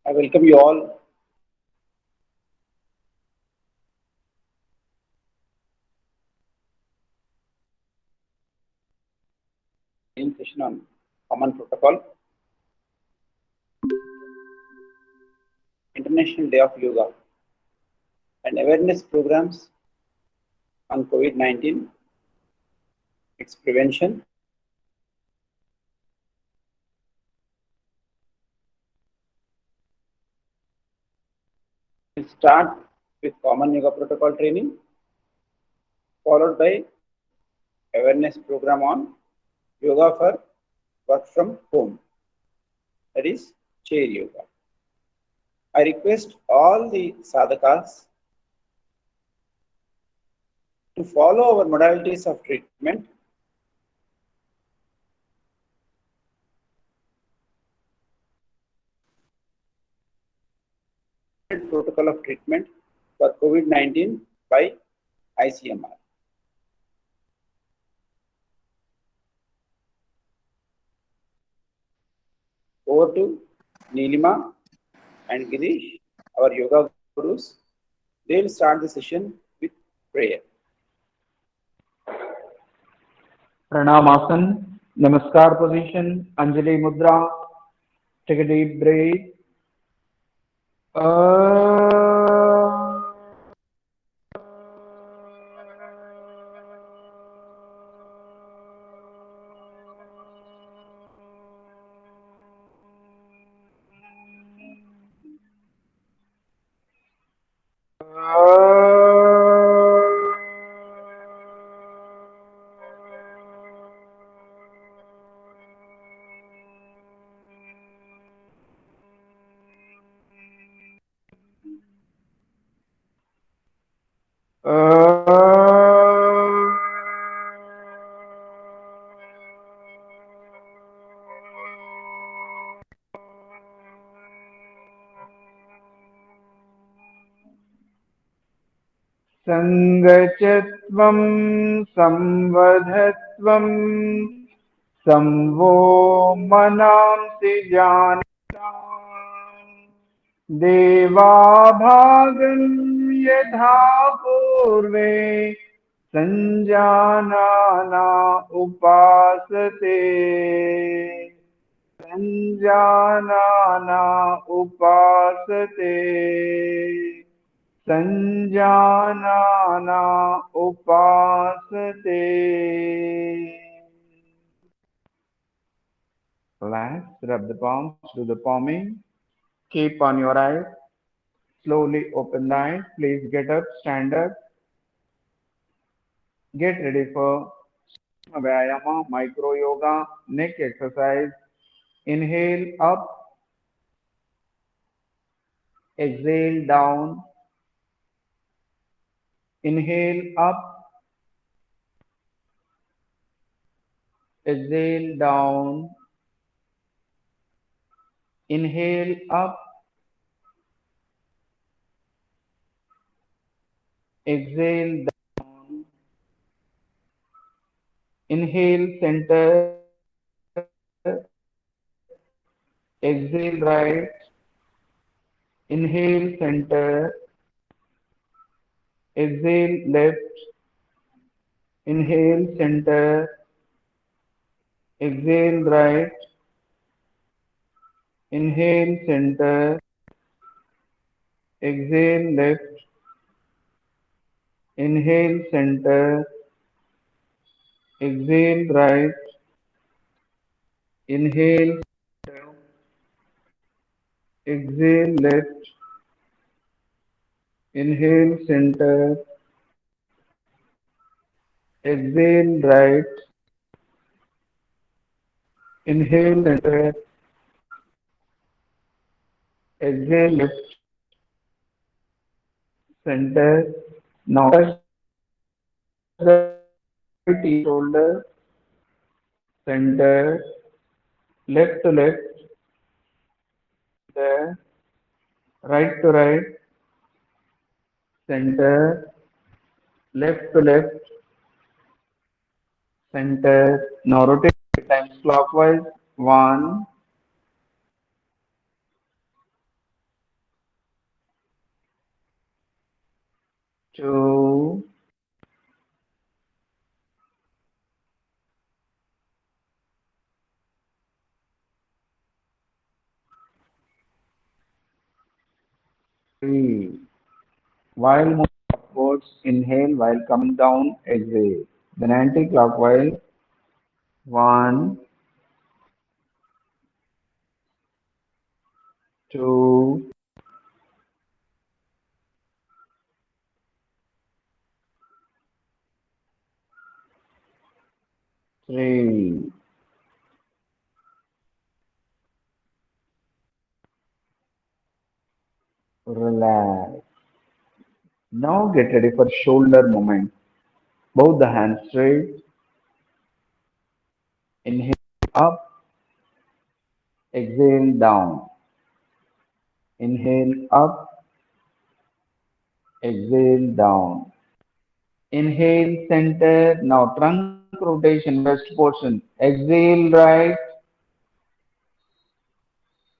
I welcome you all in session on Common Protocol, International Day of Yoga, and awareness programs on COVID-19, its prevention. We'll start with Common Yoga Protocol training, followed by awareness program on Yoga for work from home, that is chair yoga. I request all the sadhakas to follow our modalities of treatment protocol of treatment for COVID-19 by ICMR. Over to Neelima and Girish, our yoga gurus. They will start the session with prayer. Pranamasan, Namaskar position, Anjali Mudra. Take a deep breath. संगचत्वं संवधत्वं संवो मनांसि जानताम् देवाभागं यथा पूर्वे संजानाना उपासते संजानाना उपासते संजानाना upasate. Relax, rub the palms, do the palming. Keep on your eyes. Slowly open the eyes. Please get up, stand up. Get ready for Vyayama, micro yoga, neck exercise. Inhale up, exhale down. Inhale up, exhale down. Inhale up, exhale down. Inhale center, exhale right. Inhale center, exhale left. Inhale center, exhale right. Inhale center, exhale left. Inhale center, exhale right. Inhale center, exhale left. Inhale center, exhale right. Inhale center, exhale left. Center. Now touch the right shoulder. Center. Left to left. Center. Right to right. Center. Left to left. Center. Now rotate 3 times clockwise. 1, two, three. While moving upwards, inhale. While coming down, exhale. Then anti-clockwise. One, two, three. Relax. Now get ready for shoulder movement. Both the hands straight. Inhale up, exhale down. Inhale up, exhale down. Inhale center. Now trunk rotation, west portion. Exhale right.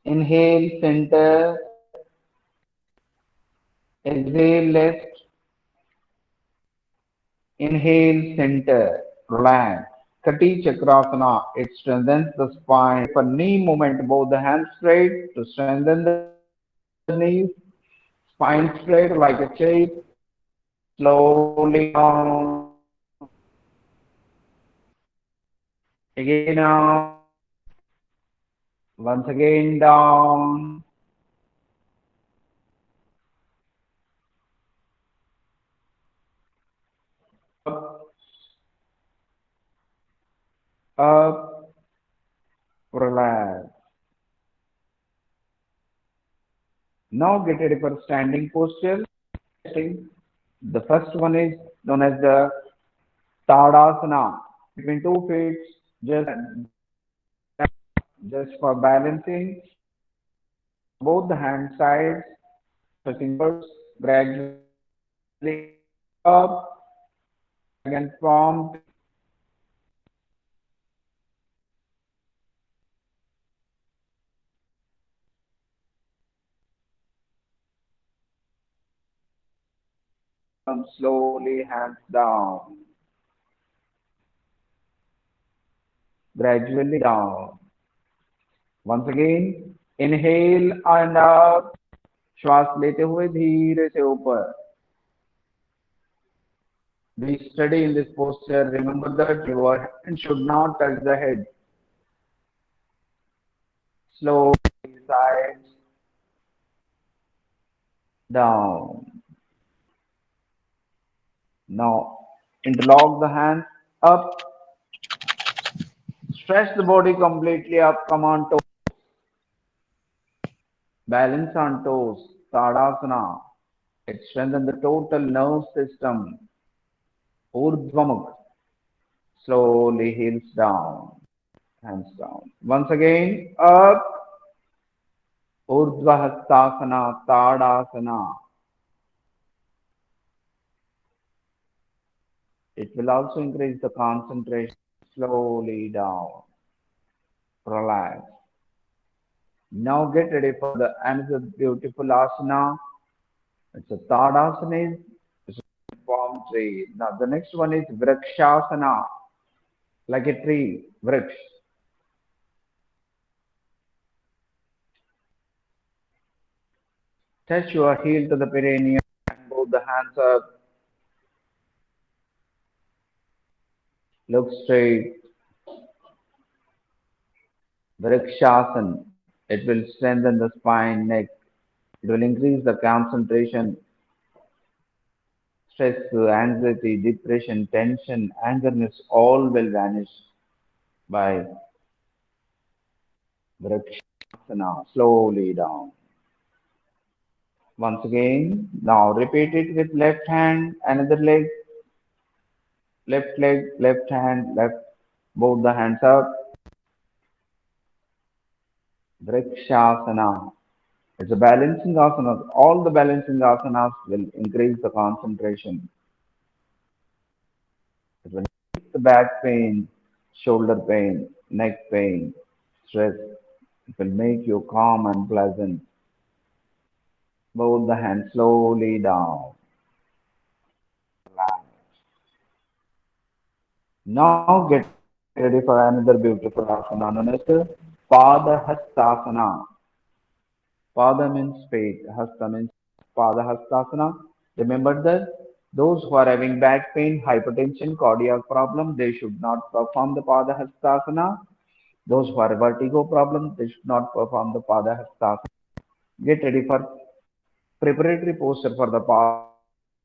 Inhale center. Exhale left. Inhale center. Relax. Kati Chakrasana. It strengthens the spine. For knee movement, both the hands straight to strengthen the knees. Spine straight like a shape. Slowly down. Again up. Once again down. Up. Up. Relax. Now get ready for standing posture. The first one is known as the Tadasana. Between 2 feet, just for balancing. Both the hand sides, touching upwards, gradually up, dragon form, come slowly, hands down, gradually down. Once again, inhale and out, श्वास लेते हुए धीरे से ऊपर. Be steady in this posture. Remember that your hand should not touch the head. Slowly sides down. Now interlock the hands up. Stretch the body completely up. Come on toes. Balance on toes. Tadasana. It strengthens the total nerve system. Urdhvamukh. Slowly heels down. Hands down. Once again, up. Urdhva Hastasana. Tadasana. It will also increase the concentration. Slowly down. Relax. Now get ready for the another beautiful asana. It's a Tadasana. It's a palm tree. Now the next one is Vrakshasana. Like a tree. Vraksh. Touch your heel to the perineum and both the hands up. Look straight. Vrikshasana. It will strengthen the spine, neck. It will increase the concentration, stress, anxiety, depression, tension, angerness, all will vanish by Vrikshasana. Slowly down. Once again, now repeat it with left hand, another leg, left hand, left, both the hands up. Vrikshasana. It's a balancing asana. All the balancing asanas will increase the concentration. It will increase the back pain, shoulder pain, neck pain, stress. It will make you calm and pleasant. Both the hands slowly down. Now get ready for another beautiful asana known as the Padahastasana. Pada means feet, Hasta means Padahastasana. Remember that those who are having back pain, hypertension, cardiac problem, they should not perform the Padahastasana. Those who are vertigo problem, they should not perform the Padahastasana. Get ready for preparatory posture for the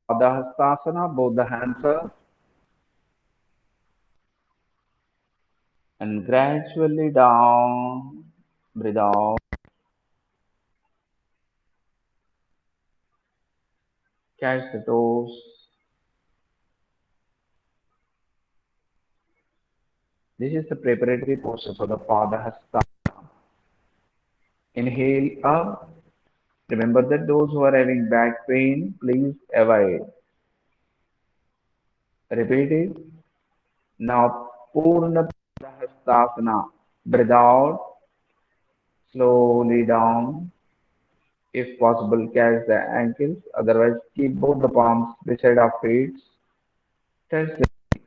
Padahastasana. Both the hands up and gradually down. Breathe out. Catch the toes. This is the preparatory posture for the Padahastasana. Inhale up. Remember that those who are having back pain, please avoid. Repeat it. Now, Purna Padahastasana. Breathe out. Slowly down. If possible, catch the ankles. Otherwise, keep both the palms beside our feet. Touch the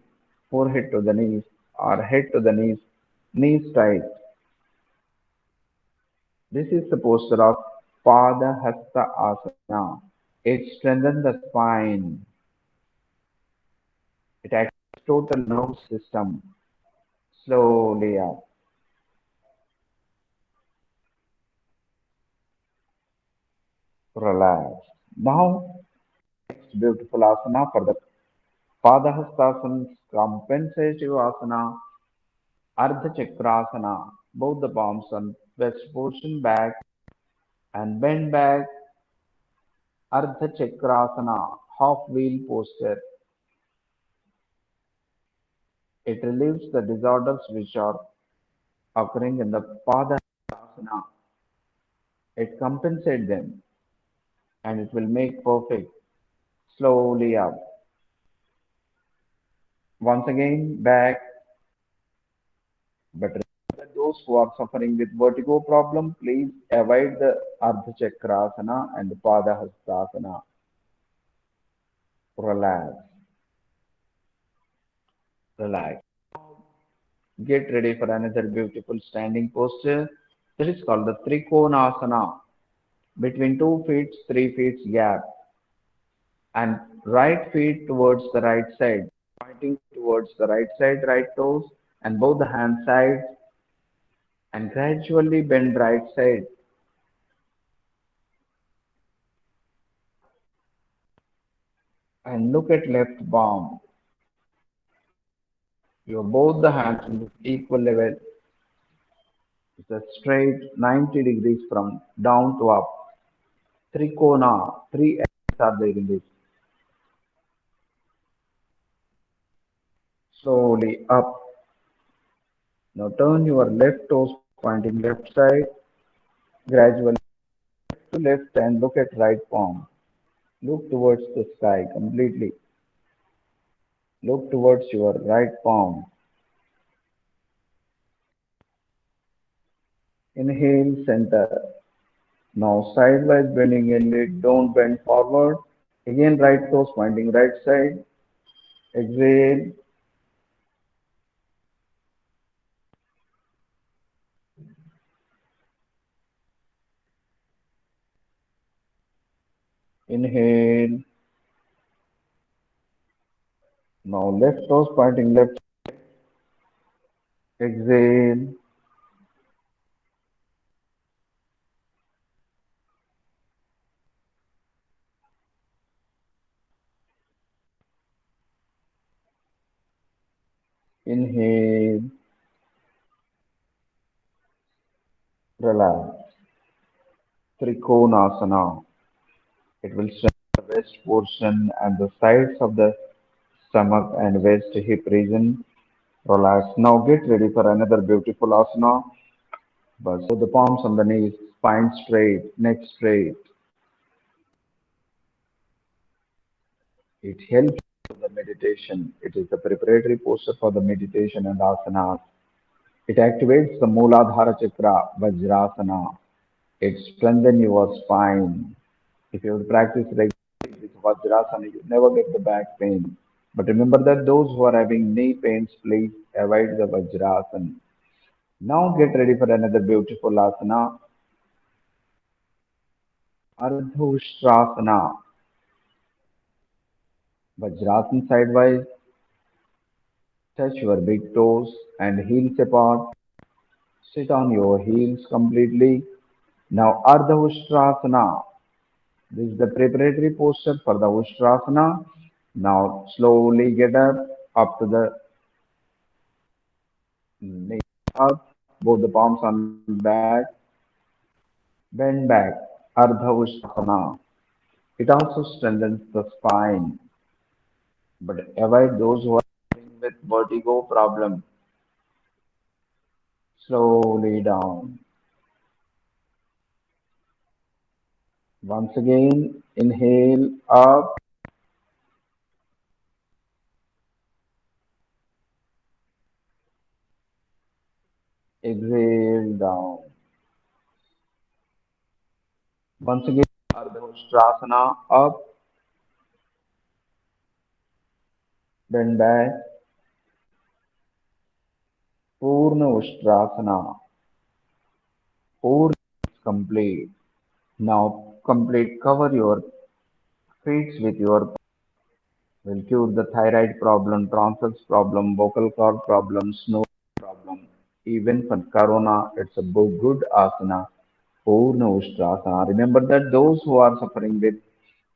forehead to the knees or head to the knees. Knees tight. This is the posture of Padahasta Asana. It strengthens the spine. It activates total nervous system. Slowly up. Relax. Now, next beautiful asana for the Padahastasana compensative asana, Ardha Chakrasana. Both the palms on west portion back and bend back. Ardha Chakrasana, half wheel posture. It relieves the disorders which are occurring in the Padahastasana. It compensates them and it will make perfect. Slowly up. Once again, back. But remember those who are suffering with vertigo problem, please avoid the Ardha Chakrasana and the Padahastasana. Relax, relax. Get ready for another beautiful standing posture. That is called the Trikonasana. Between 2 feet, 3 feet gap, and right feet towards the right side, pointing towards the right side, right toes, and both the hand sides, and gradually bend right side and look at left palm. Your both the hands in equal level. It's a straight 90 degrees from down to up. Trikona, three X's are there in this. Slowly up. Now turn your left toes pointing left side. Gradually to left and look at right palm. Look towards the sky completely. Look towards your right palm. Inhale, center. Now sidewise bending inlet, don't bend forward. Again right toes pointing right side. Exhale. Inhale. Now left toes pointing left. Exhale. Inhale. Relax. Trikonasana. It will strengthen the west portion and the sides of the stomach and west hip region. Relax. Now get ready for another beautiful asana. But put the palms on the knees, spine straight, neck straight. It helps with the meditation. It is the preparatory posture for the meditation and asanas. It activates the Mooladhara Chakra, Vajrasana. It strengthens your spine. If you practice regularly with Vajrasana, you never get the back pain. But remember that those who are having knee pains, please avoid the Vajrasana. Now get ready for another beautiful asana, Ardhushtrasana. Vajrasana sidewise, touch your big toes and heels apart. Sit on your heels completely. Now Ardha Ustrasana. This is the preparatory posture for the Ustrasana. Now slowly get up to the knee up, both the palms on back, bend back, Ardha Ustrasana. It also strengthens the spine, but avoid those who are living with vertigo problem. Slowly down. Once again, inhale up, exhale down. Once again, Ardha Ustrasana up, bend back, Purna Ustrasana. Purna is complete. Now complete, cover your feet with your will cure the thyroid problem, tonsils problem, vocal cord problem, snow problem. Even for corona, it's a good asana. Purna Ustrasana. Remember that those who are suffering with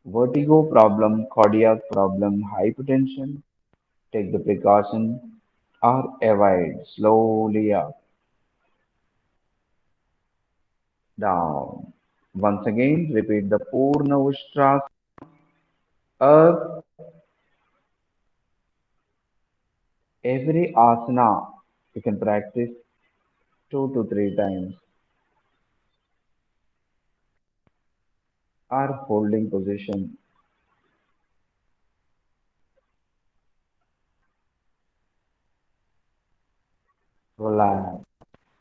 vertigo problem, cardiac problem, hypertension, take the precaution or avoid slowly up, down. Once again, repeat the Purna Ustrasana up. Every asana you can practice 2 to 3 times. Our holding position. Relax,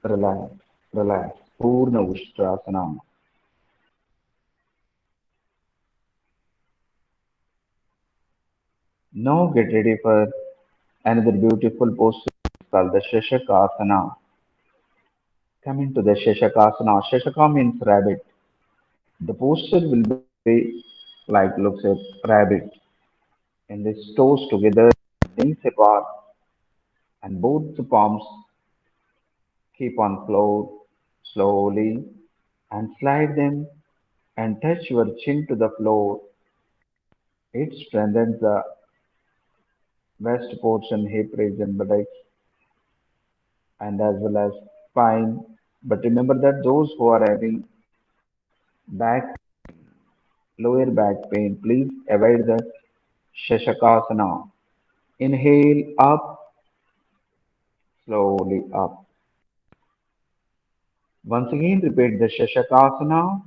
relax, relax. Purna Ustrasana. Now get ready for another beautiful posture called the Shashakasana. Coming to the Shashakasana. Shashaka means rabbit. The posture will be like looks at rabbit. And the toes together, knees apart, and both the palms keep on floor slowly and slide them and touch your chin to the floor. It strengthens the west portion, hip region, buttocks, and as well as spine. But remember that those who are having back, lower back pain, please avoid the Shashakasana. Inhale up, slowly up. Once again, repeat the Shashakasana.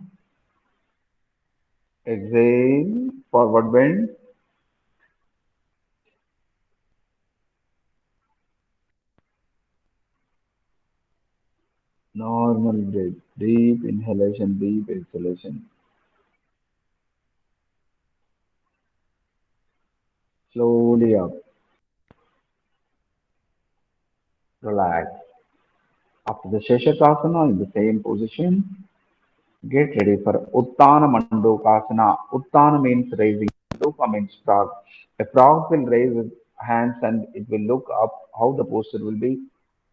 Exhale, forward bend. Normal breath. Deep inhalation, deep exhalation. Slowly up. Relax. After the Shashakasana in the same position, get ready for Uttana Mandukasana. Uttana means raising. Manduka means frog. A frog will raise its hands and it will look up how the posture will be.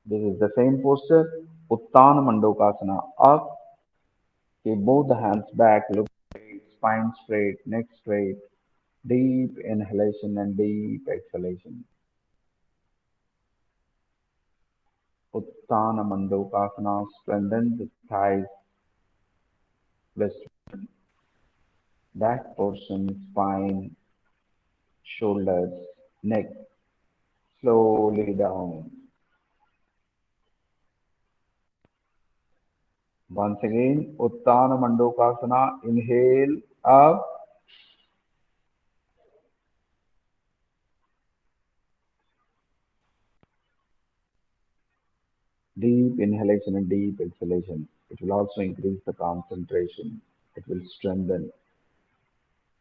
This is the same posture. Uttana Mandukasana. Up. Keep both the hands back. Look straight. Spine straight. Neck straight. Deep inhalation and deep exhalation. Uttana Mandukasana strengthens the thighs, wrist, back portion, spine, shoulders, neck. Slowly down. Once again, Uttana Mandukasana. Inhale up, deep inhalation and deep exhalation. It will also increase the concentration. It will strengthen.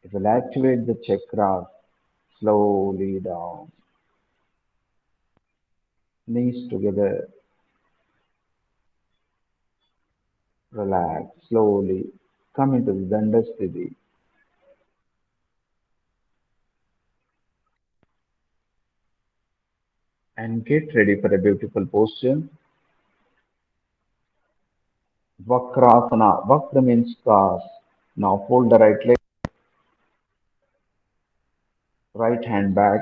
It will activate the chakras. slowly down, knees together, relax, slowly come into the Dandasthiti and get ready for a beautiful posture. Vakrasana, Vakra means cross. Now fold the right leg, right hand back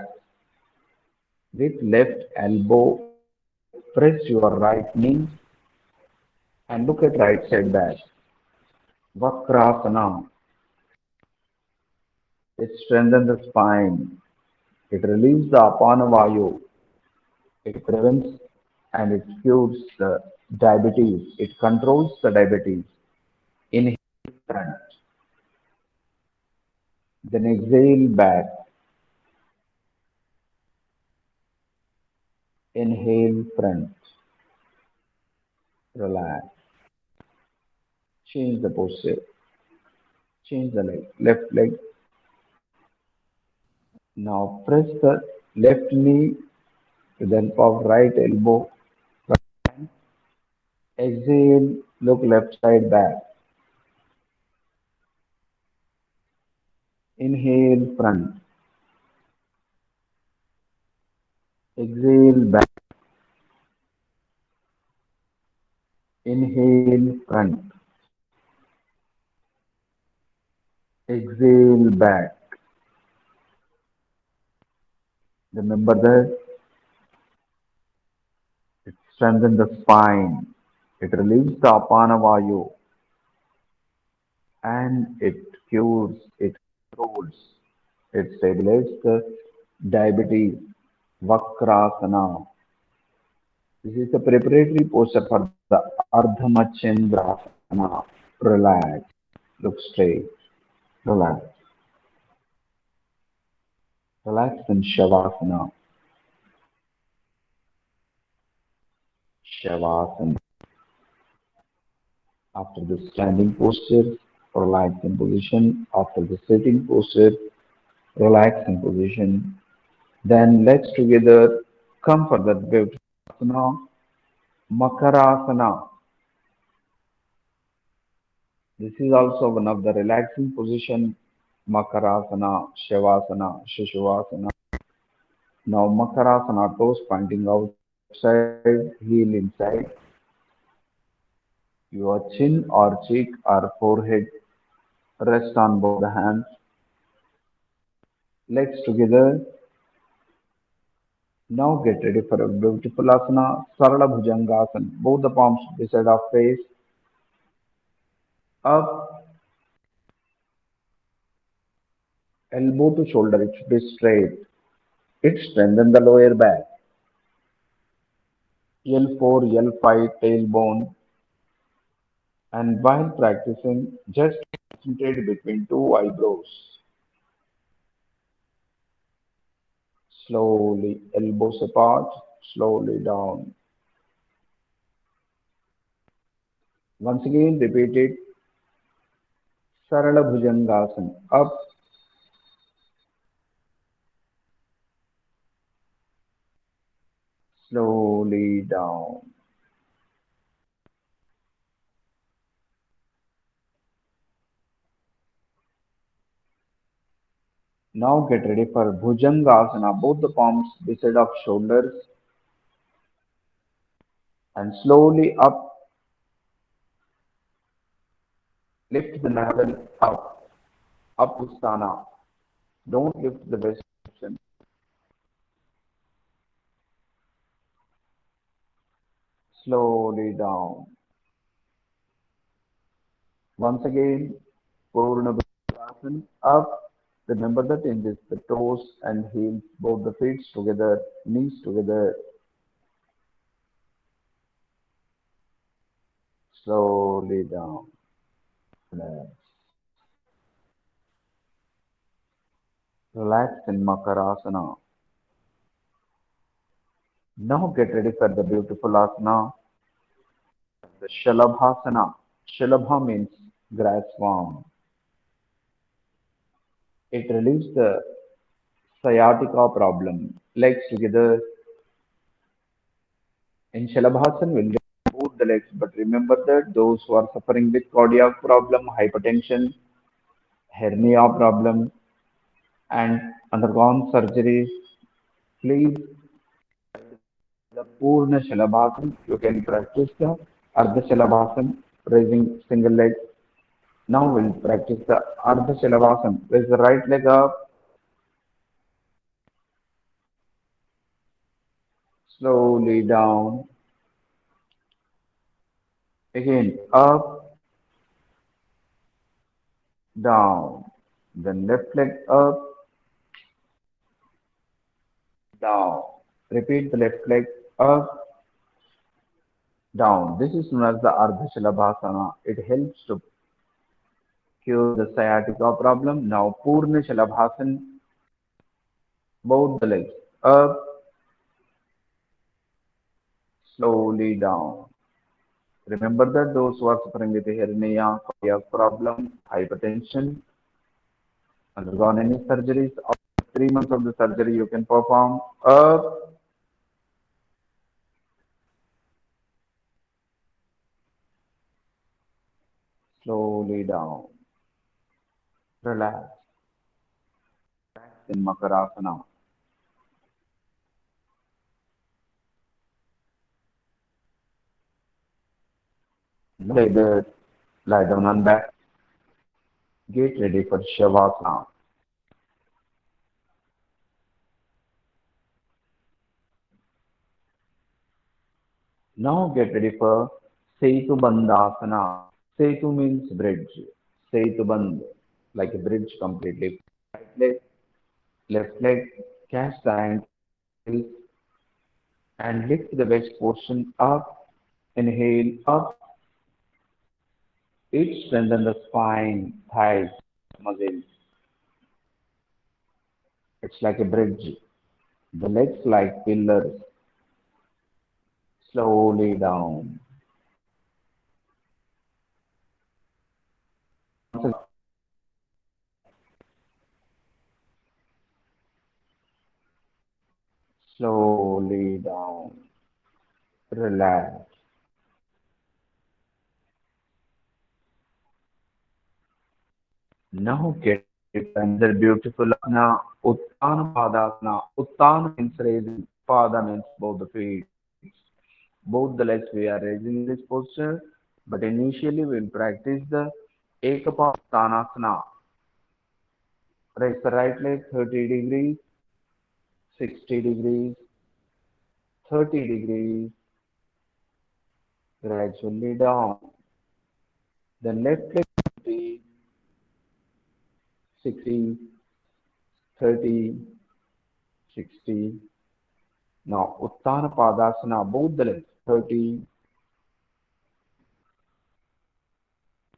with left elbow, press your right knee and look at right side back. Vakrasana, it strengthens the spine, it relieves the apana vayu, it prevents and it cures the diabetes, it controls the diabetes. Inhale front, then exhale back, inhale front, relax, change the posture, change the leg, left leg. Now press the left knee with the help of right elbow. Exhale, look left side back. Inhale front. Exhale back. Inhale front. Exhale back. Remember that it strengthens the spine. It relieves the apana vayu and it cures, it controls, it stabilizes the diabetes. Vakrasana. This is the preparatory posture for the Ardhamachendrasana. Relax. Look straight. Relax. Relax in Shavasana. Shavasana. After the standing posture, relax in position. After the sitting posture, relax in position. Then legs together. Come for that beautiful asana. Makarasana. This is also one of the relaxing position. Makarasana, Shavasana, Shishuvasana. Now Makarasana, toes pointing outside, heel inside. Your chin or cheek or forehead rest on both the hands. Legs together. Now get ready for a beautiful asana, Sarala Bhujangasana. Both the palms beside our face. Up, elbow to shoulder, it should be straight. It strengthens the lower back. L4, L5, tailbone. And while practicing, just concentrate between two eyebrows. Slowly, elbows apart, slowly down. Once again, repeat it. Sarala Bhujangasana. Up, slowly down. Now get ready for Bhujangasana. Both the palms beside of shoulders and slowly up. Lift the navel up, up Usthana. Don't lift the waist portion. Slowly down. Once again, Purna Bhujangasana. Up. Remember that in this, the toes and heels, both the feet together, knees together, slowly down. Relax. Relax in Makarasana. Now get ready for the beautiful asana, the Shalabhasana. Shalabha means grass worm. It relieves the sciatica problem. Legs together in Shalabhasan will both the legs, but remember that those who are suffering with cardiac problem, hypertension, hernia problem, and undergone surgeries, please the Purna Shalabhasan. You can practice the Ardha Shalabhasan, raising single leg. Now we'll practice the Ardha Shalabhasan. Raise the right leg up, slowly down, again up, down. Then left leg up, down. Repeat the left leg up, down. This is known as the Ardha Shalabhasana. It helps to cure the sciatica problem. Now Purna Shalabhasan, both the legs up, slowly down. Remember that those who are suffering with hernia, cardiac problem, hypertension, undergone any surgeries, after 3 months of the surgery you can perform up, slowly down. Relax in Makarasana. Lay there, lie down on back. Get ready for Shavasana. Now get ready for Setu Bandhasana. Setu means bridge. Setu Bandh, like a bridge completely. Right leg, left leg, catch the ankle and lift the waist portion up. Inhale up. It strengthens the spine, thighs, muscles. It's like a bridge. The legs like pillars. Slowly down. Slowly down. Relax. Now get ready for another beautiful asana, Uttana Padasana. Uttana means raising, Pada means both the feet. Both the legs we are raising in this posture, but initially we will practice the Ekapasthanasana. Raise the right leg 30 degrees, 60 degrees, 30 degrees, gradually down. Then left leg 30, 60, 30, 60. Now Uttana Padasana, both the legs 30,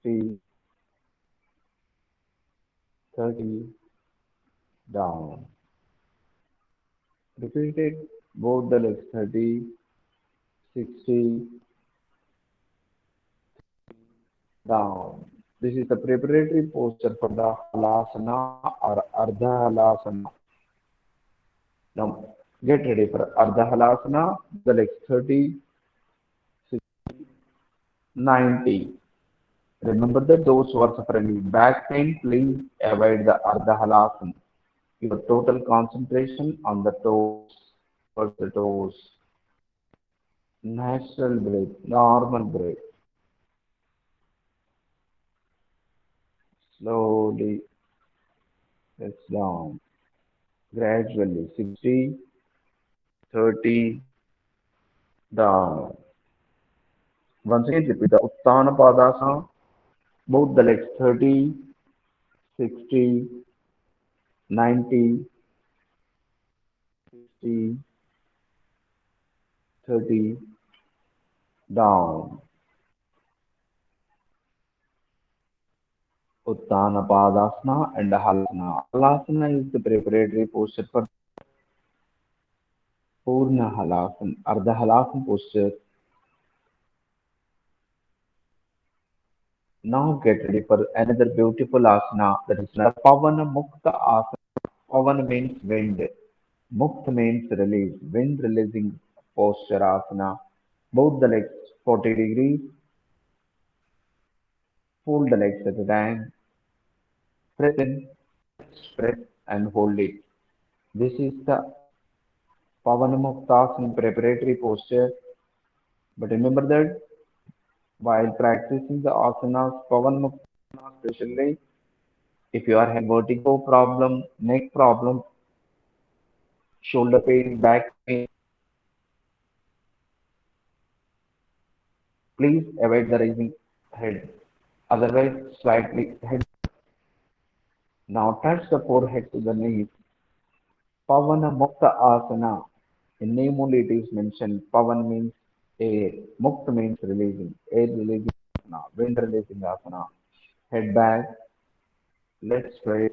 60, 30, down. Repeat it, both the legs 30, 60, down. This is the preparatory posture for the halasana or ardha halasana. Now get ready for ardha halasana. The legs 30, 60, 90. Remember that those who are suffering with back pain, please avoid the ardha halasana. Your total concentration on the toes, towards the toes. Natural breath, normal breath. Slowly press down. Gradually 60, 30, down. Once again repeat the Uttana Padasana. Both the legs 30, 60, 90, 60, 30, down. Uttana Padasana and Halasana. Halasana is the preparatory posture for Purna Halasana. Ardha Halasana posture. Now get ready for another beautiful asana, that is Pavana Mukta Asana. Pavan means wind. Mukta means release. Wind releasing posture asana. Both the legs 40 degrees. Fold the legs at a time. Press in, press and hold it. This is the Pavanamuktasana preparatory posture. But remember that while practicing the asanas, Pavanamuktasana especially, if you are having vertigo problem, neck problem, shoulder pain, back pain, please avoid the raising head. Otherwise, slightly head. Now touch the forehead to the knees. Pavana Mukta Asana. In name only it is mentioned. Pavan means air. Mukta means releasing. Air releasing asana. Wind releasing asana. Head back. Legs straight.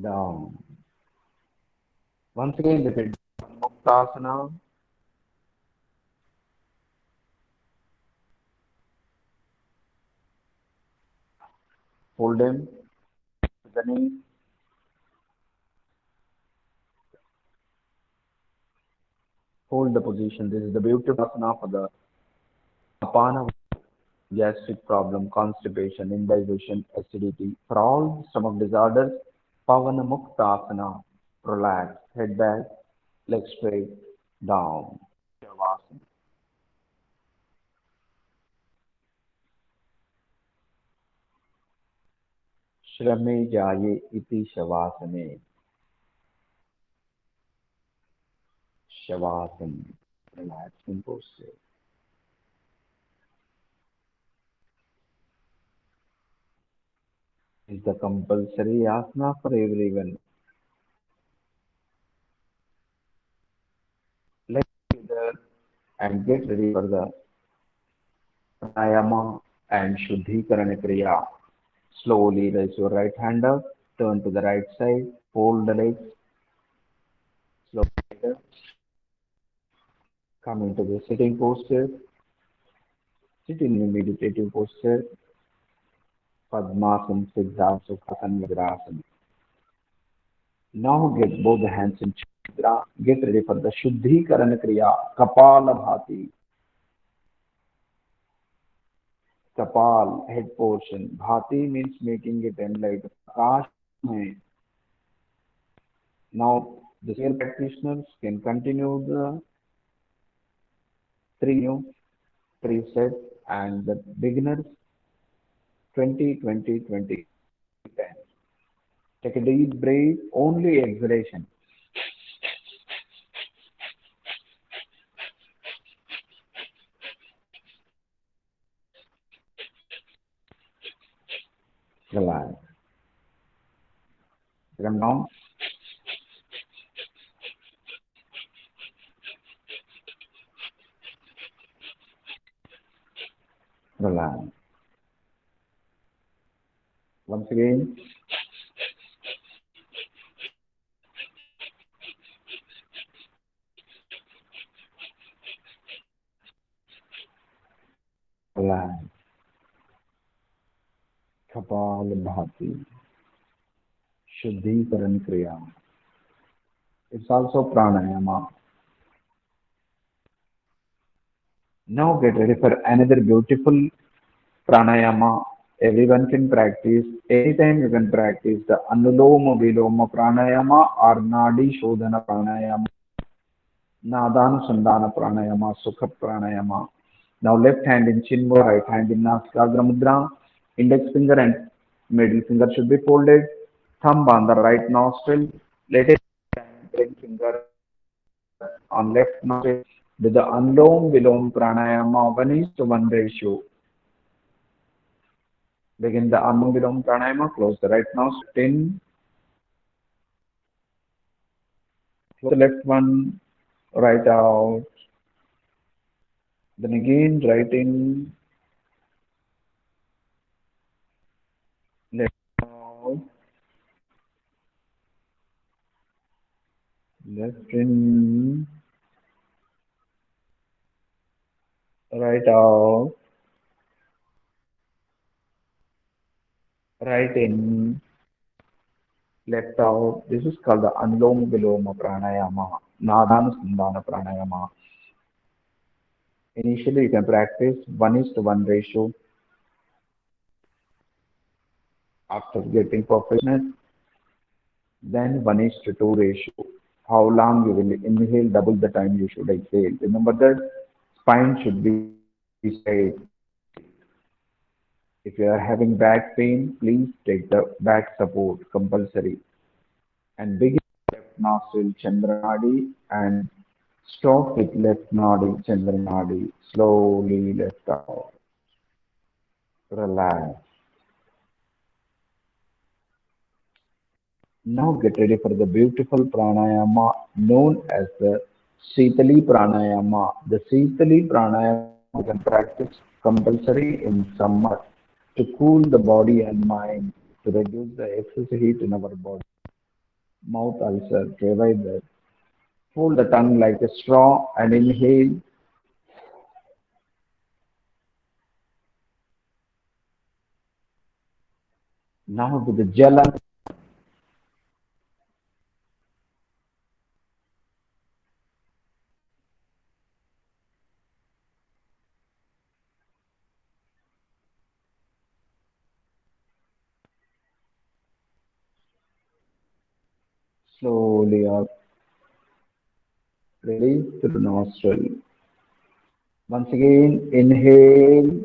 Down. Once again repeat. Mukta Asana. Hold them to the knees. Hold the position. This is the beautiful asana for the apana gastric problem, constipation, indigestion, acidity. For all stomach disorders, Pavana Muktasana. Relax, head back, legs straight, down. Shavasana. Shrame Jaye Iti Shavasane. Shavasana. Relaxing posture. Is the compulsory asana for everyone. Let's together and get ready for the pranayama and shuddhikarana kriya. Slowly raise your right hand up, turn to the right side, fold the legs, slowly come into the sitting posture, sit in a meditative posture, Padmasana, Siddha, Sukhasana, Vajrasana. Now get both the hands in Mudra, get ready for the Shuddhikarana Kriya, Kapala Bhati, Kapal, head portion. Bhati means making it enlightened. Prakash mein. Now, the senior practitioners can continue the three sets and the beginners 20, 20, 20, 10. Take a deep breath, only exhalation. Relax. Come down. Relax. Once again. Relax. Kapal Bhati. Shuddhikaran Kriya. It's also pranayama. Now get ready for another beautiful pranayama. Everyone can practice. Anytime you can practice the Anuloma Viloma pranayama or Nadi Shodhana pranayama. Nadana Sandana pranayama, Sukha pranayama. Now left hand in Chinmo, right hand in Naskagra Mudra. Index finger and middle finger should be folded. Thumb on the right nostril. Let it ring finger on left nostril. Do the Anlom Vilom pranayama 1:1 ratio. Begin the Anlom Vilom pranayama. Close the right nostril in. Close the left one. Right out. Then again right in. Left out. Left in. Right out. Right in, left out. This is called the Anuloma Viloma Pranayama, Nadana Pranayama. Initially, you can practice 1:1 ratio. After getting perfectness, then 1:2 ratio. How long you will inhale, double the time you should exhale. Remember that spine should be straight. If you are having back pain, please take the back support compulsory and begin left nostril Chandranadi and stop with left nodi Chandranadi. Slowly left out. Relax. Now get ready for the beautiful pranayama known as the Sitali pranayama. The Sitali pranayama you can practice compulsory in summer to cool the body and mind, to reduce the excess heat in our body. Mouth ulcer, to avoid that. Hold the tongue like a straw and inhale. Now with the jala, slowly up, release through nostril. Once again, inhale,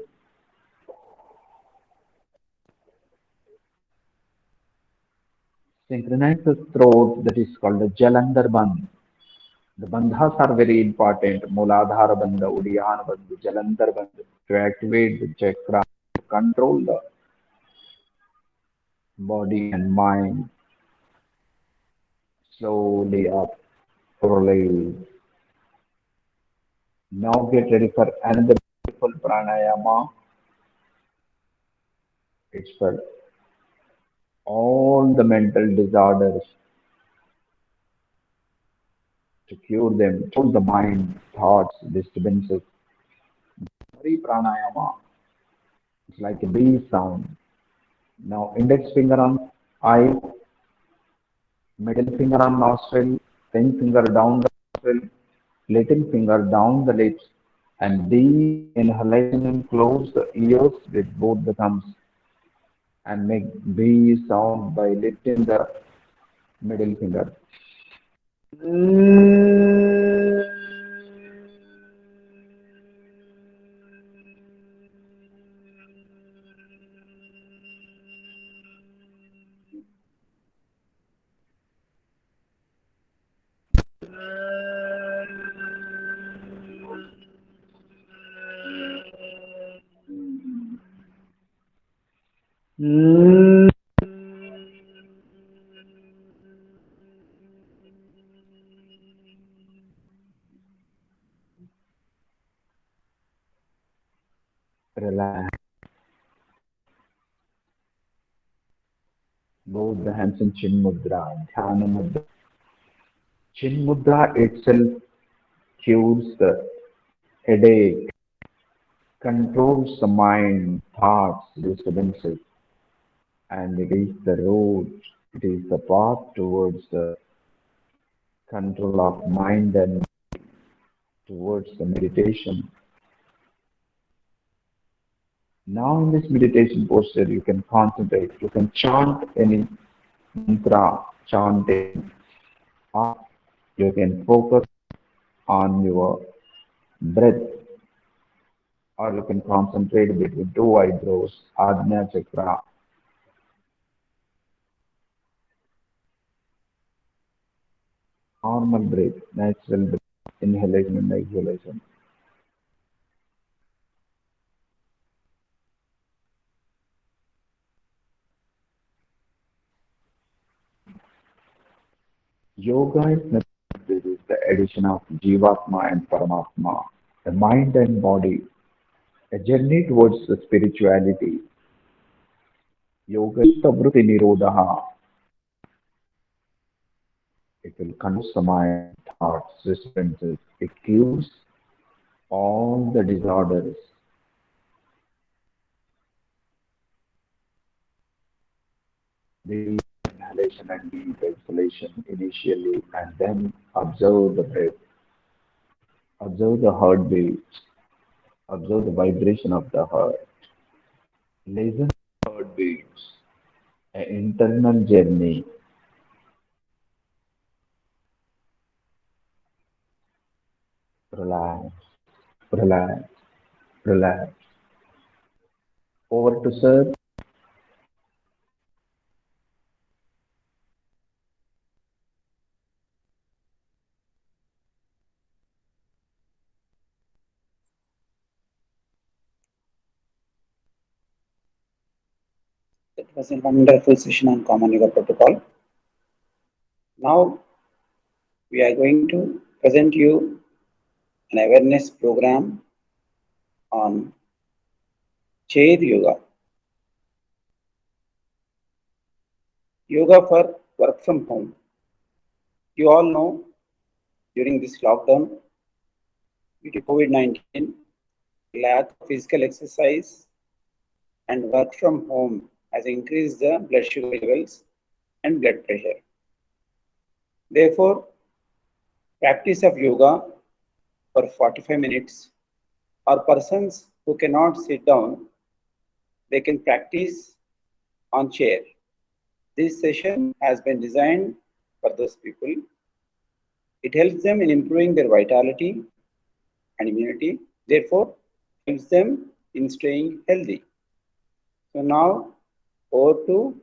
synchronize the throat, that is called the Jalandhar Bandh. The bandhas are very important. Muladhara Bandha, Udiyana Bandha, Jalandhar Bandha to activate the chakra, to control the body and mind. Slowly up, release. Now get ready for another beautiful pranayama. It's for all the mental disorders to cure them, control the mind, thoughts, disturbances. Hari pranayama. It's like a bee sound. Now index finger on eye, middle finger on nostril, ring finger down the nostril, little finger down the lips, and deep inhalation and close the ears with both the thumbs and make B sound by lifting the middle finger. Relax both the hands in Chin Mudra, Dhyana Mudra. Chin Mudra itself cures the headache, controls the mind, thoughts, disturbances, and it is the road, it is the path towards the control of mind and towards the meditation. Now, in this meditation posture, you can concentrate, you can chant any mantra, chanting, or you can focus on your breath, or you can concentrate between two eyebrows, Ajna Chakra, normal breath, natural breath, inhalation and exhalation. Yoga is nothing but this is the addition of Jivatma and Paramatma, the mind and body, a journey towards the spirituality. Yoga is Pravrutti Nirodha. It will control the mind, thoughts, disturbances. It cures all the disorders. Deep inhalation and deep exhalation initially, and then observe the breath. Observe the heartbeat. Observe the vibration of the heart. Listen to heartbeats. An internal journey. Relax, relax, relax. Over to sir. That was a wonderful session on Common Yoga Protocol. Now we are going to present you an awareness program on chair yoga. Yoga for work from home. You all know during this lockdown, due to COVID-19, lack of physical exercise and work from home has increased the blood sugar levels and blood pressure. Therefore, practice of yoga for 45 minutes or persons who cannot sit down, they can practice on chair. This session has been designed for those people. It helps them in improving their vitality and immunity, therefore helps them in staying healthy. So now over to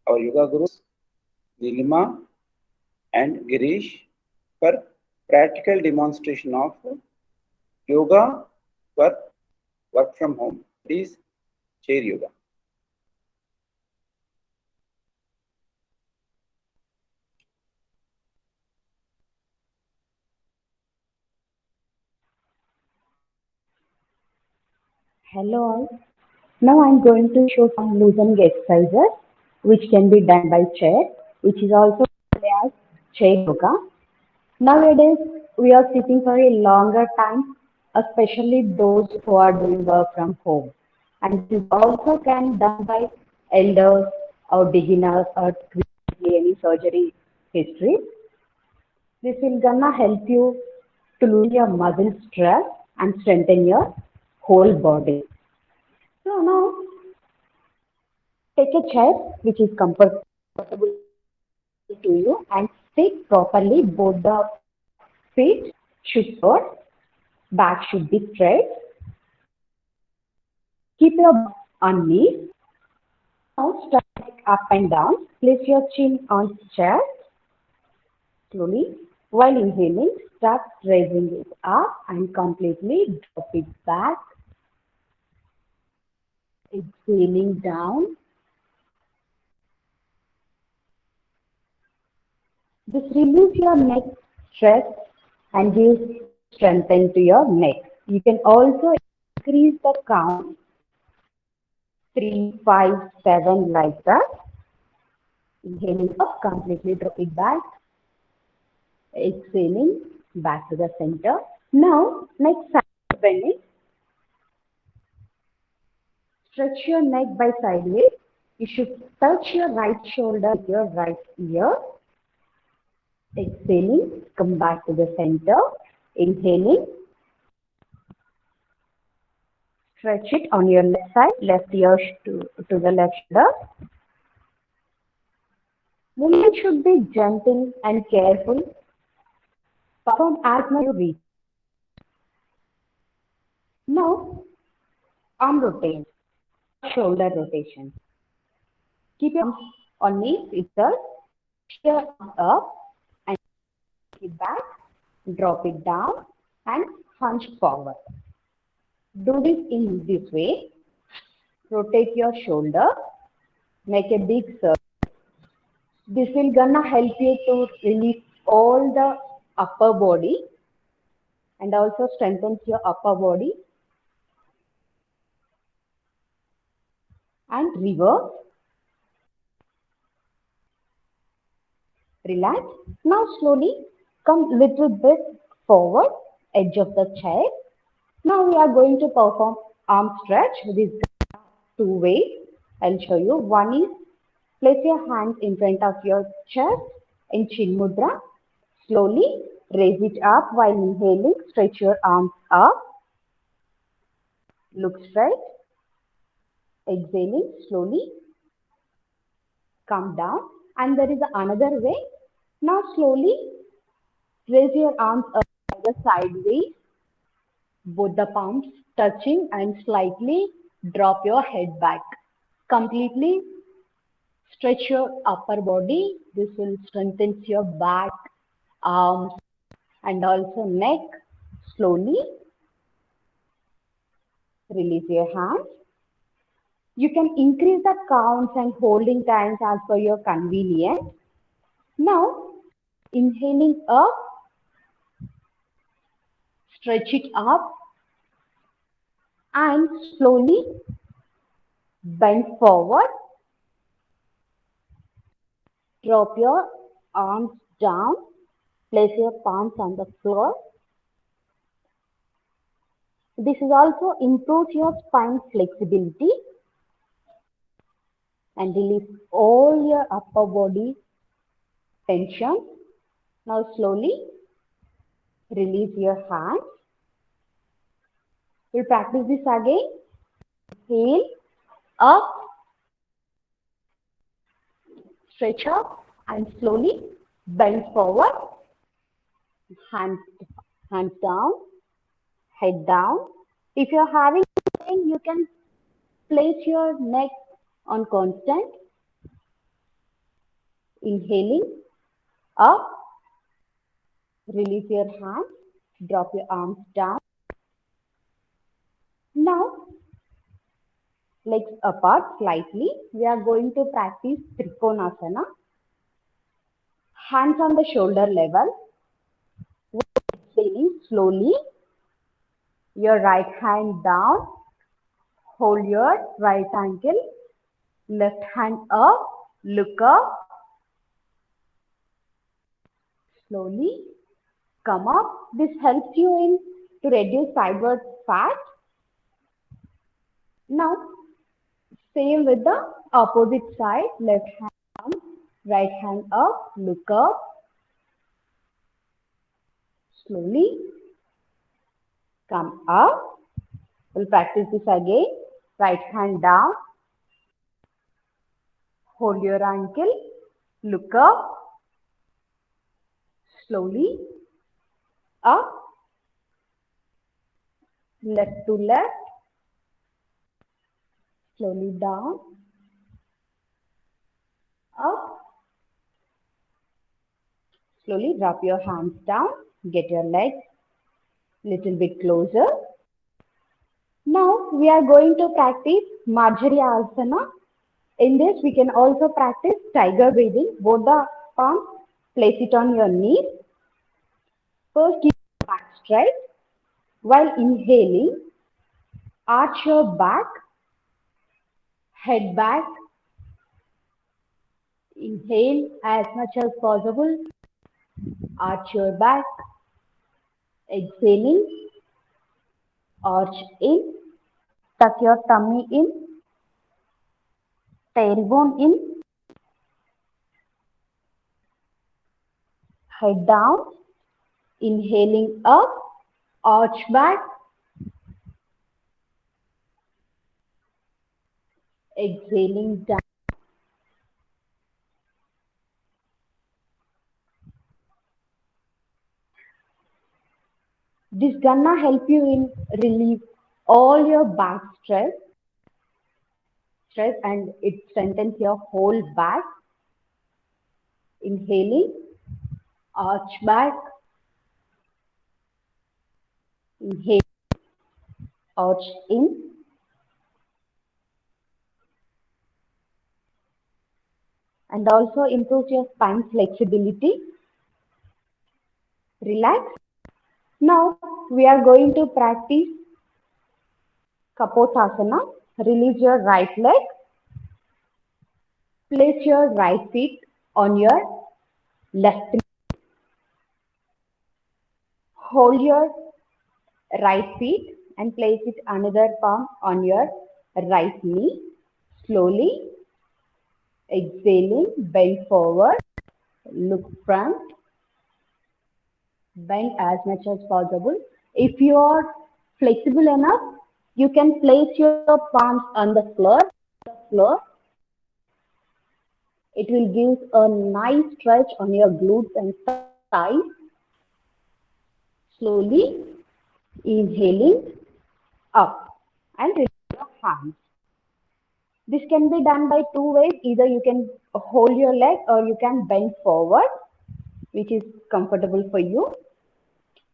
our yoga gurus Nilima and Girish for practical demonstration of yoga for work from home. Please chair yoga. Hello all. Now I'm going to show some loosening exercises which can be done by chair, which is also called as chair yoga. Nowadays we are sitting for a longer time, especially those who are doing work from home. And this is also can done by elders or beginners or quickly any surgery history. This will gonna help you to lose your muscle stress and strengthen your whole body. So now take a chair which is comfortable to you and sit properly. Both the feet should forward, back should be straight. Keep your on knees. Now start up and down. Place your chin on chair slowly. While inhaling, start raising it up and completely drop it back. Exhaling down. This relieves your neck stress and gives strength to your neck. You can also increase the count 3, 5, 7 like that. Inhaling up, completely drop it back. Exhaling back to the center. Now, next side bend it. Stretch your neck by sideways. You should touch your right shoulder with your right ear. Exhaling, come back to the center. Inhaling, stretch it on your left side, left ear to the left shoulder. Movement should be gentle and careful. Perform as much you reach. Now, arm rotation, shoulder rotation. Keep your arms on knees itself. Your arms up and it back. Drop it down and hunch forward. Do this in this way. Rotate your shoulder. Make a big circle. This will gonna help you to release all the upper body and also strengthens your upper body and reverse. Relax. Now slowly come little bit forward, edge of the chair. Now we are going to perform arm stretch with these two ways. I'll show you. One is Place your hands in front of your chest in Chin Mudra. Slowly raise it up while inhaling. Stretch your arms up. Look straight. Exhaling slowly. Come down. And there is another way. Now slowly raise your arms up either sideways. Both the palms touching and slightly drop your head back. Completely stretch your upper body. This will strengthen your back, arms, and also neck. Slowly release your hands. You can increase the counts and holding times as per your convenience. Now, inhaling up, stretch it up, and slowly bend forward. Drop your arms down. Place your palms on the floor. This is also improves your spine flexibility and release all your upper body tension. Now slowly release your hands. We'll practice this again. Inhale, up, stretch up, and slowly bend forward. Hands down, head down. If you're having pain, you can place your neck on constant. Inhaling, up, release your hands, drop your arms down. Now, legs apart slightly. We are going to practice Trikonasana. Hands on the shoulder level. Exhaling slowly. Your right hand down. Hold your right ankle. Left hand up. Look up. Slowly come up. This helps you to reduce sideward fat. Now, same with the opposite side. Left hand down, right hand up, look up. Slowly come up. We'll practice this again. Right hand down. Hold your ankle. Look up. Slowly up. Left to left. Slowly down. Up. Slowly drop your hands down. Get your legs little bit closer. Now we are going to practice Marjari Asana. In this we can also practice tiger breathing. Both the palms, place it on your knees. First keep your back straight. While inhaling, arch your back, head back. Inhale as much as possible. Arch your back. Exhaling, arch in. Tuck your tummy in. Tailbone in. Head down. Inhaling up. Arch back. Exhaling down. This gonna help you in relieve all your back stress and it strengthens your whole back. Inhaling, arch back. Inhale, arch in. And also improves your spine flexibility. Relax. Now we are going to practice Kapotasana. Release your right leg. Place your right feet on your left knee. Hold your right feet and place it another palm on your right knee. Slowly Exhaling, bend forward, look front, bend as much as possible. If you are flexible enough, you can place your palms on the floor. It will give a nice stretch on your glutes and thighs. Slowly inhaling up and release your hands. This can be done by two ways. Either you can hold your leg or you can bend forward, which is comfortable for you.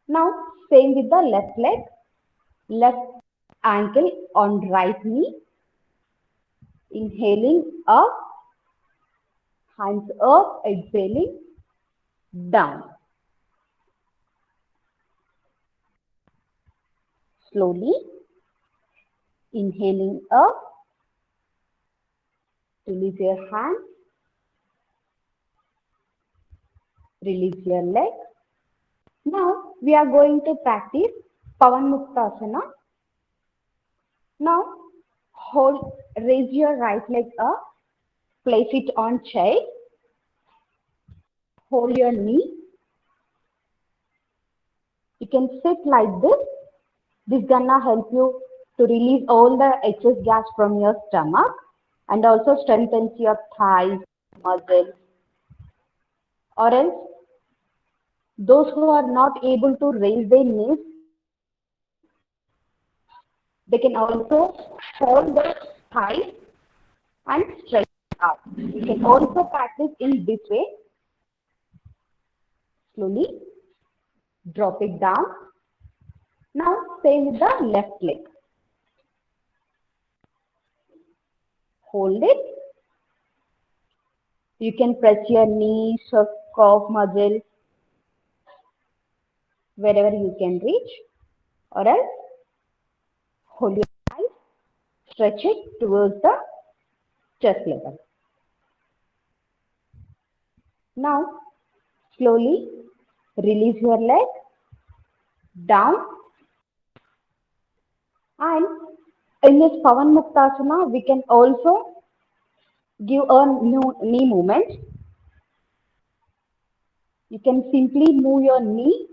Now, same with the left leg, left ankle on right knee, inhaling up, hands up, exhaling down. Slowly inhaling up, release your hands, release your leg. Now we are going to practice Pavanmuktasana. Now raise your right leg up, place it on chair, hold your knee. You can sit like this. This gonna help you to release all the excess gas from your stomach and also strengthens your thighs, muscles. Or else, those who are not able to raise their knees, they can also hold their thighs and stretch out. You can also practice in this way. Slowly drop it down. Now same with the left leg. Hold it. You can press your knees or calf muscles wherever you can reach, or else hold your eyes, stretch it towards the chest level. Now slowly release your leg down, and in this Pavanmuktasana we can also give a new knee movement. You can simply move your knee,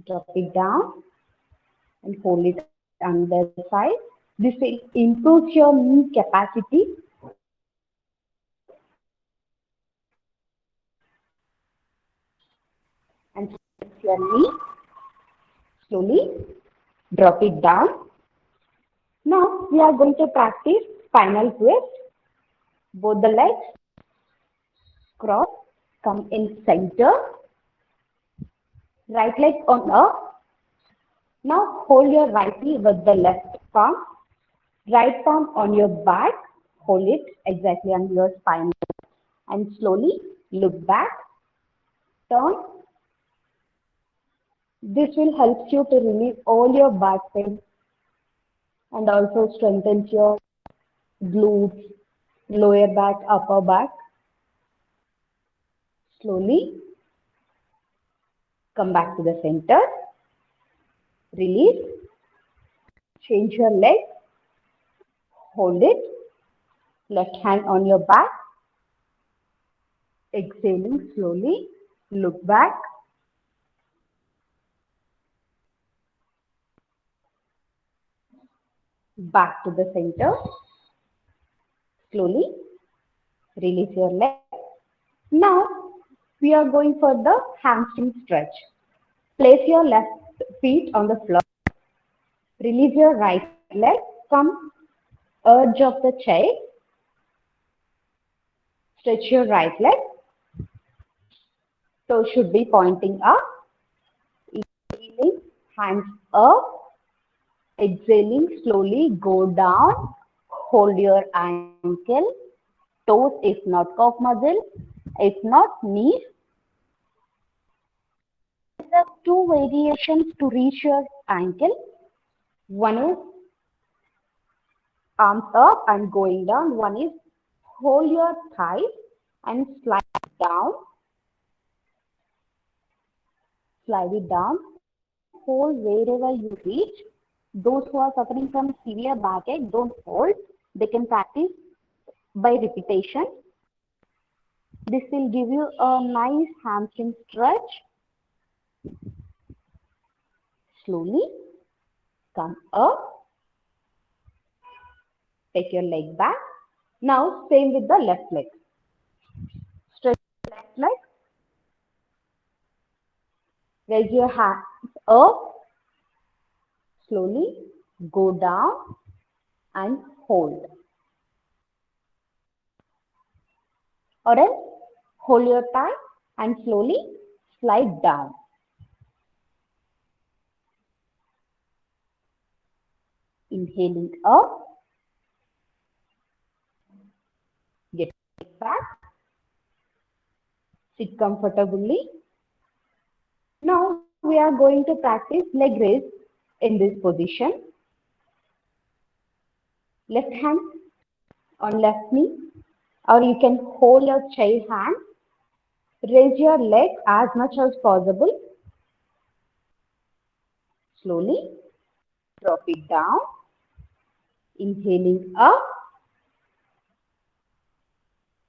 drop it down and hold it on the side. This will improve your knee capacity and stretch your knee. Slowly drop it down. Now we are going to practice spinal twist. Both the legs cross, come in center. Right leg on up. Now hold your right knee with the left palm. Right palm on your back. Hold it exactly on your spine. And slowly look back. Turn. This will help you to relieve all your back pain and also strengthens your glutes, lower back, upper back. Slowly come back to the center. Release. Change your leg. Hold it. Left hand on your back. Exhaling slowly. Look back. Back to the center. Slowly release your leg. Now we are going for the hamstring stretch. Place your left feet on the floor. Release your right leg. Come edge of the chair. Stretch your right leg. Toes should be pointing up. Inhaling, hands up. Exhaling, slowly go down. Hold your ankle, toes if not calf muscle, if not knees. There are two variations to reach your ankle. One is arms up and going down. One is hold your thighs and slide down. Slide it down. Hold wherever you reach Those who are suffering from severe backache, don't hold. They can practice by repetition. This will give you a nice hamstring stretch. Slowly come up. Take your leg back. Now same with the left leg. Stretch the left leg. Raise your hands up. Slowly go down and hold. Or else hold your thigh and slowly slide down. Inhaling up. Get back. Sit comfortably. Now we are going to practice leg raise in this position. Left hand on left knee, or you can hold your chair hand. Raise your leg as much as possible. Slowly drop it down. Inhaling up.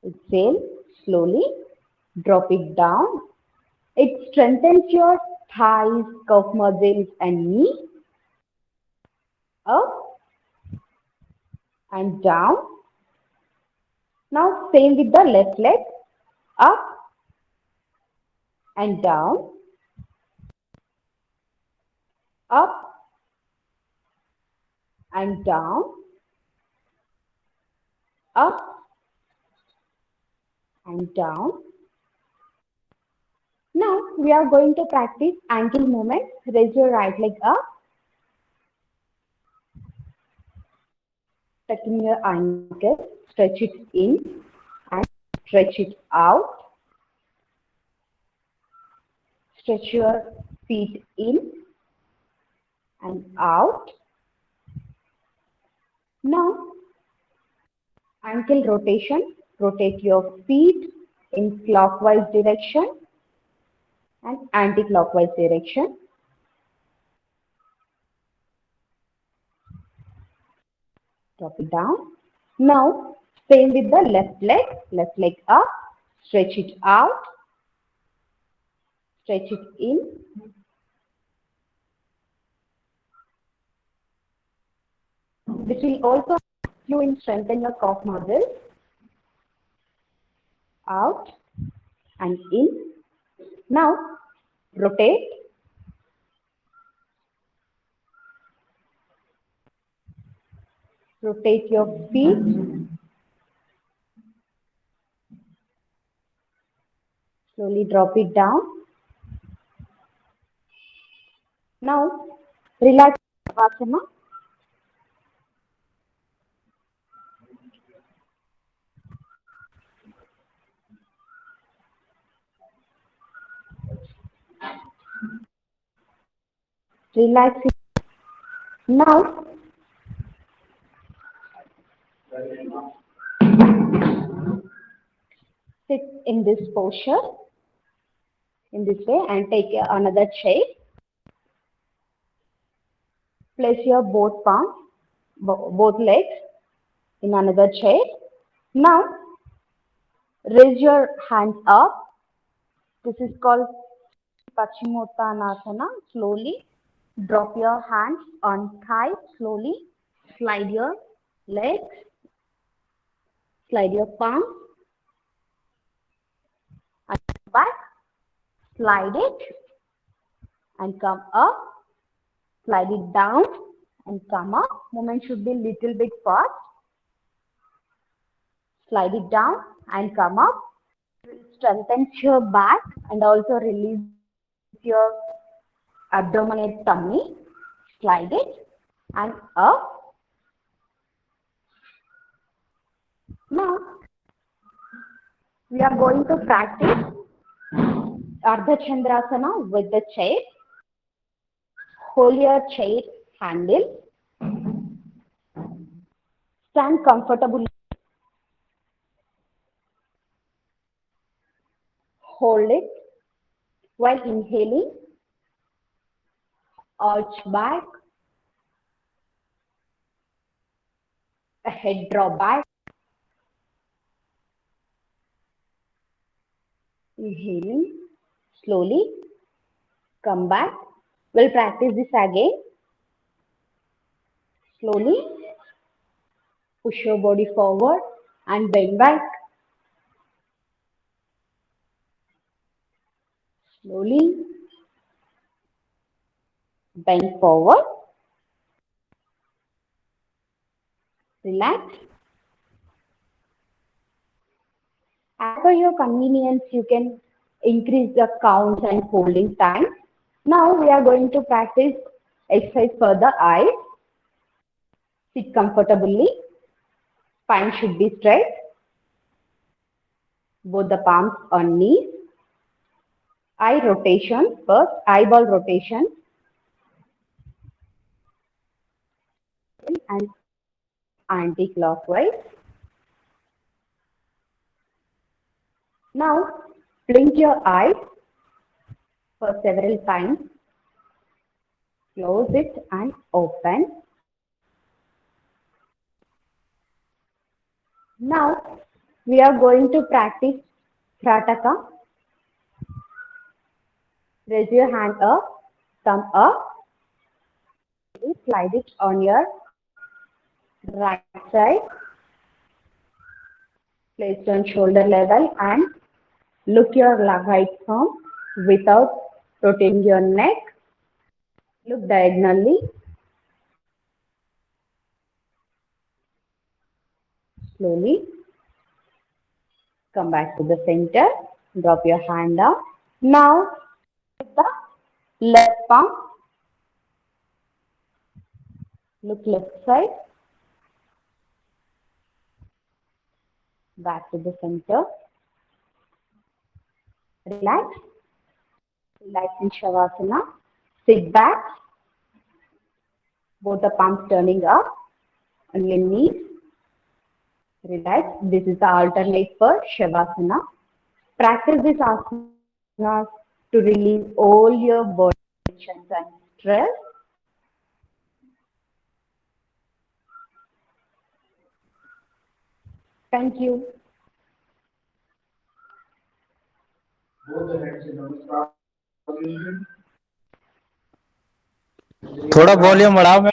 Exhale. Slowly drop it down. It strengthens your thighs, calf muscles and knee. Up and down. Now same with the left leg. Up and down. Up and down. Up and down. Now we are going to practice ankle movement. Raise your right leg up. Tucking your ankle. Stretch it in and stretch it out. Stretch your feet in and out. Now ankle rotation. Rotate your feet in clockwise direction and anti-clockwise direction. Drop it down. Now same with the left leg up, stretch it out, stretch it in, this will also help you in strengthen your calf muscles. Out and in. Now rotate. Rotate your feet. Slowly drop it down. Now relax Asana. Relax it. Now sit in this posture in this way and take another chair. Place your both palms, both legs in another chair. Now raise your hands up. This is called Paschimottanasana. Slowly drop your hands on thigh. Slowly slide your legs, slide your palms and back. Slide it and come up. Slide it down and come up. Movement should be little bit fast. Slide it down and come up. It will strengthen your back and also release your abdominal tummy. Slide it and up. Now we are going to practice Ardha Chandrasana with the chair. Hold your chair handle. Stand comfortably. Hold it while inhaling. Arch back a head draw back, inhaling, slowly, come back. We'll practice this again. Slowly, push your body forward and bend back. Slowly, bend forward. Relax. As per your convenience, you can increase the counts and holding time. Now we are going to practice exercise for the eyes. Sit comfortably. Spine should be straight. Both the palms on knees. Eye rotation first, eyeball rotation and anti-clockwise. Now blink your eyes for several times. Close it and open. Now we are going to practice Krataka. Raise your hand up, thumb up. Slide it on your right side. Place it on shoulder level and look your right thumb without rotating your neck. Look diagonally. Slowly. Come back to the center. Drop your hand down. Now, the left palm. Look left side. Back to the center. Relax. Relax in Shavasana. Sit back. Both the palms turning up. On your knees. Relax. This is the alternate for Shavasana. Practice this asana to release all your body tensions and stress. Thank you. थोड़ा volume बढ़ाओ मैं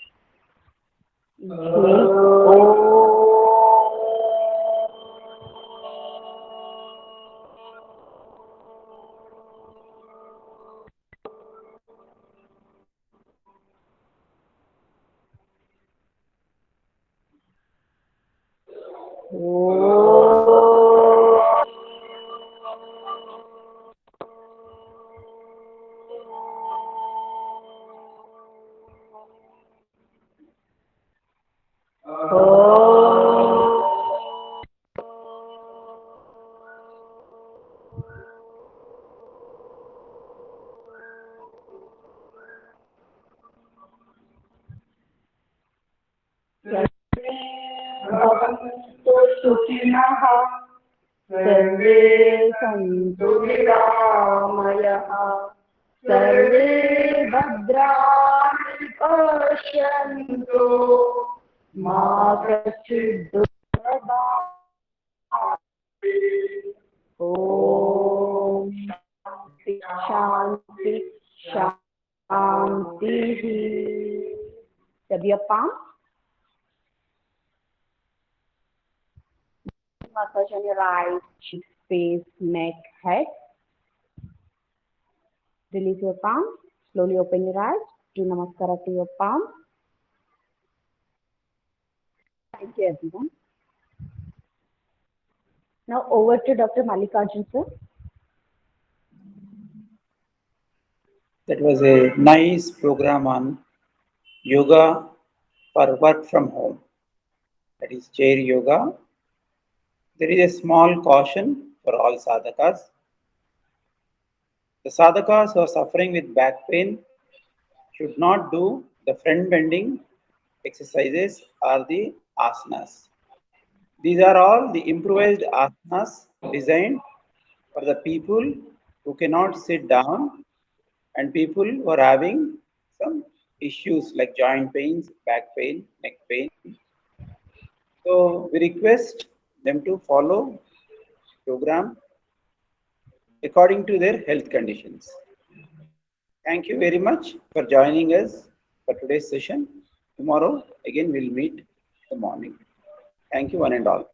सुखिनः सर्वे सन्तु निरामयः सर्वे भद्राणि पश्यन्तु मा कश्चित् दुःखभाग् ॐ शान्ति शान्तिः सभी palm massage on your eyes, cheek, face, neck, head. Release your palm. Slowly open your eyes. Do namaskara to your palm. Thank you, everyone. Now over to Dr. Mallikarjun, sir. That was a nice program on yoga for work from home. That is chair yoga. There is a small caution for all sadhakas. The sadhakas who are suffering with back pain should not do the front bending exercises or the asanas. These are all the improvised asanas designed for the people who cannot sit down and people who are having some issues like joint pains, back pain, neck pain. So we request them to follow program according to their health conditions. Thank you very much for joining us for today's session. Tomorrow again we'll meet in the morning. Thank you one and all.